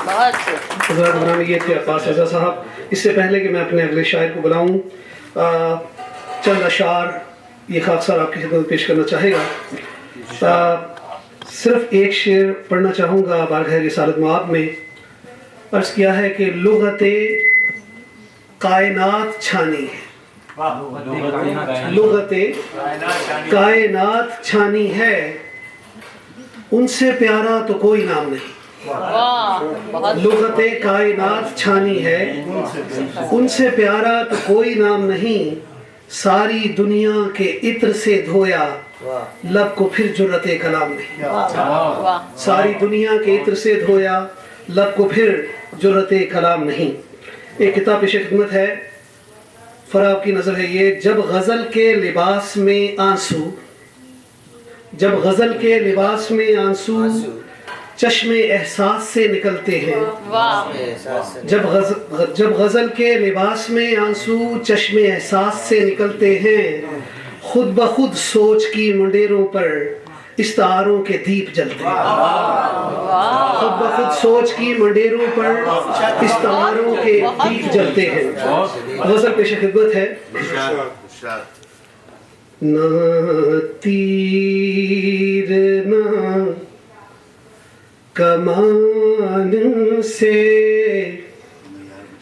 حضرات گرامی، یہ تھے عباس رضا صاحب۔ اس سے پہلے کہ میں اپنے اگلے شاعر کو بلاؤں، چند اشعار یہ خاکسار آپ کی خدمت میں پیش کرنا چاہے گا۔ صرف ایک شعر پڑھنا چاہوں گا بارگاہ رسالت مآب میں۔ عرض کیا ہے کہ لغت کائنات چھانی ہے، لغت کائنات چھانی ہے، ان سے پیارا تو کوئی نام نہیں۔ لغت کائنات چھانی ہے، ان سے پیارا تو کوئی نام نہیں، ساری دنیا کے عطر سے دھویا لب کو پھر جرت کلام نہیں۔ ساری دنیا کے عطر سے دھویا لب کو پھر جرت کلام نہیں۔ ایک کتاب پیش خدمت ہے، فراب کی نظر ہے یہ۔ جب غزل کے لباس میں آنسو، جب غزل کے لباس میں آنسو چشم احساس سے نکلتے ہیں، جب غزل کے لباس میں آنسو چشم احساس سے نکلتے ہیں، خود بخود سوچ کی منڈیروں پر استعاروں کے دیپ جلتے ہیں۔ خود بخود سوچ کی منڈیروں پر استعاروں کے دیپ جلتے ہیں۔ غزل پیش خدمت ہے۔ نہ تیر نہ کمان سے،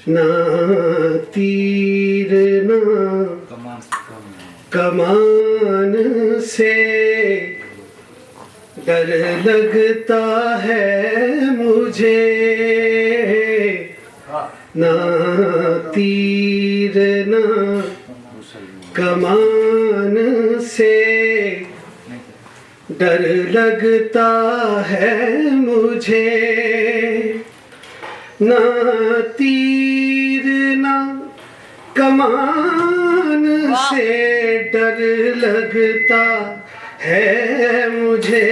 نہ تیر نہ کمان سے ڈر لگتا ہے مجھے، نہ تیر نہ کمان سے ڈر لگتا ہے مجھے، نہ تیر نہ کمان سے ڈر لگتا ہے مجھے،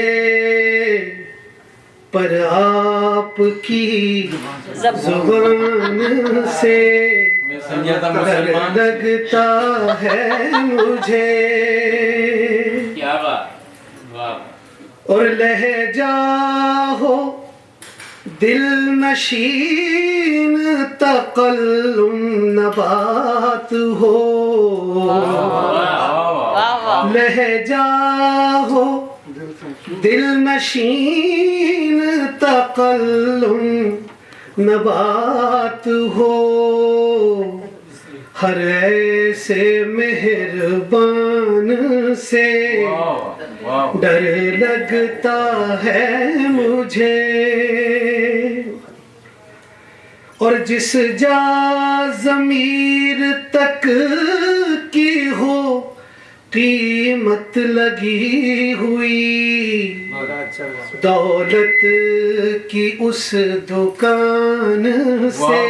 پر آپ کی زبان سے ڈر لگتا ہے مجھے، اور لہجہ ہو دل نشین تکلم نبات ہو، لہجہ ہو دل نشین تکلم نبات ہو، ہر ایسے مہربان سے ڈر لگتا ہے مجھے، اور جس جا ضمیر تک کی ہو قیمت لگی ہوئی، دولت کی اس دکان سے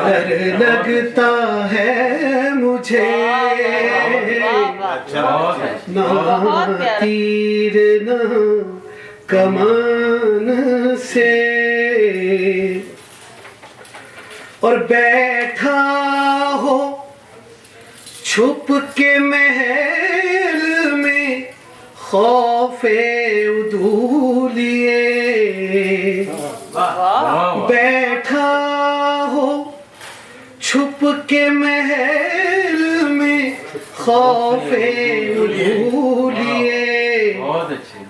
ڈر لگتا ہے مجھے، نہ تیر نہ کمان سے، اور بیٹھا ہو چھپ کے محل میں خوف عدو لیے، بیٹھا ہو چھپ کے محل میں خوف عدو لیے،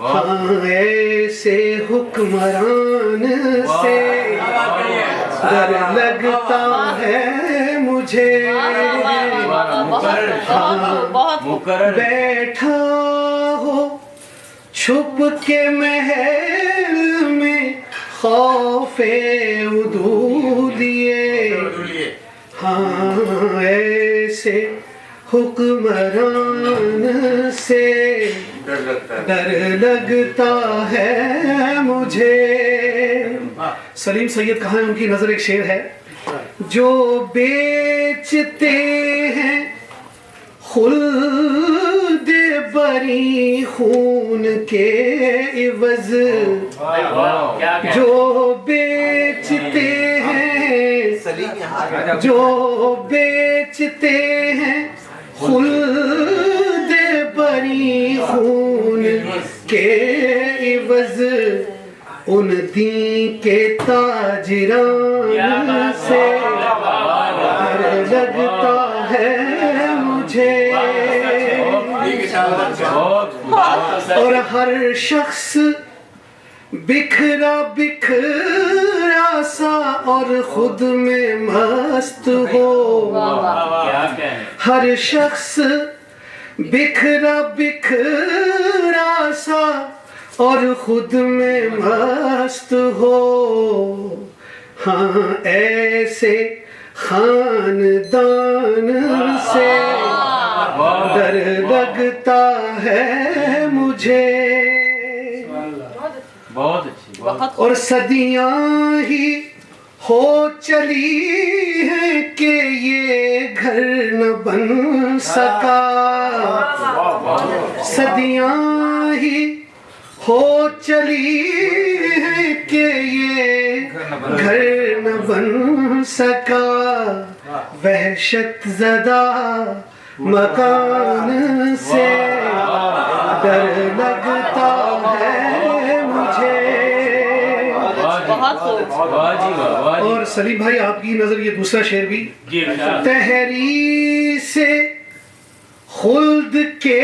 ہاں ایسے حکمران سے ڈر لگتا ہے مجھے، بیٹھا ہو چھپ کے محل میں خوف عدو لیے، ہاں ایسے حکمران سے ڈر لگتا ہے مجھے۔ سلیم سید کہاں ہے، ان کی نظر ایک شعر ہے۔ جو بیچتے ہیں خلد بری خون کے عوض، جو بیچتے ہیں، جو بیچتے ہیں خلد بری خون کے عوض، ان دین کے تاجران سے ڈر لگتا ہے مجھے، اور ہر شخص بکھرا بکھرا سا اور خود میں مست ہو، ہر شخص بکھرا بکھرا سا اور خود میں مست ہو، ہاں ایسے خاندان سے ڈر لگتا ہے مجھے، اور صدیاں ہی ہو چلی ہیں کہ یہ گھر نہ بن سکا، صدیاں ہی ہو چلی ہیں کہ یہ گھر نہ بن سکا، وحشت زدہ مکان سے ڈر لگتا ہے مجھے۔ اور سلیم بھائی آپ کی نظر یہ دوسرا شعر بھی، تحریر سے خلد کے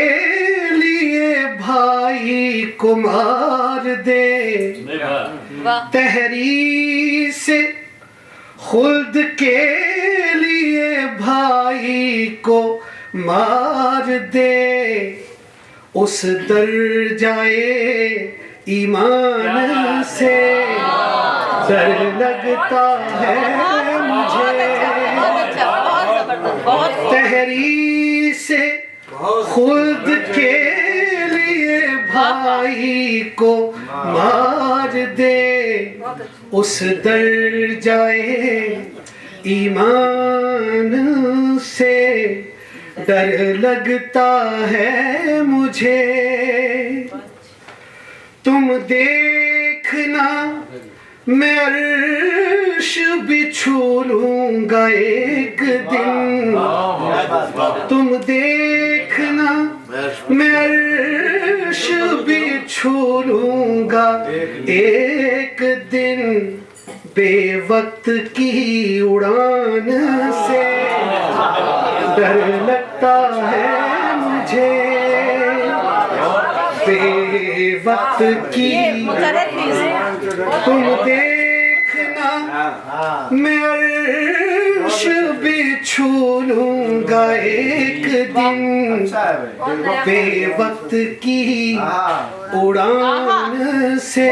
لیے بھائی کو مار دے، تحریر سے خلد کے لیے بھائی کو مار دے، اس درجائے ایمان سے ڈر لگتا ہے مجھے، تحریر سے خود کے لیے بھائی کو مار دے، اس درجائے ایمان سے ڈر لگتا ہے مجھے۔ تم دیکھنا میں عرش بھی چھو لوں گا ایک دن، تم دیکھنا میں عرش بھی چھو لوں گا ایک دن، بے وقت کی اڑان سے ڈر لگتا ہے مجھے، بے وقت کی تم دیکھنا میں عرش بھی چھو لوں گا ایک دن، بے وقت کی اڑان سے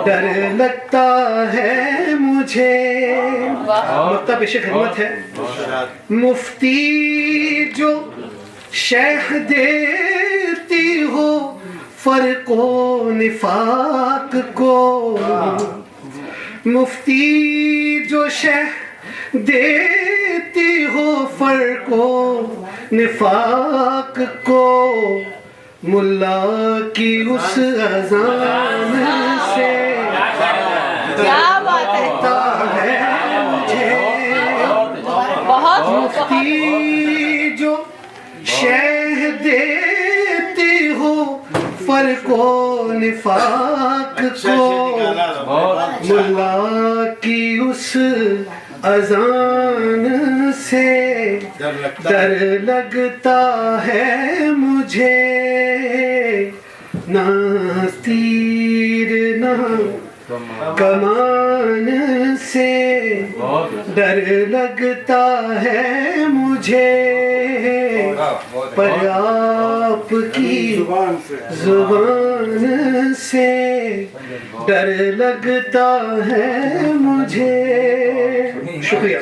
ڈر لگتا ہے مجھے۔ نقطہ پیش خدمت ہے، مفتی جو شیخ دیتی ہو فرق و نفاق کو، مفتی جو شیخ دیتی ہو فرق و نفاق کو، ملا کی اس اذان سے لگتا ہے مجھے، مفتی جو شیخ دیتی ہو فرق و نفاق کو، ملا کی اس اذان سے ڈر لگتا ہے مجھے، نہ تیر نہ کمان سے ڈر لگتا ہے مجھے، پر آپ کی زبان سے ڈر لگتا ہے مجھے۔ شکریہ۔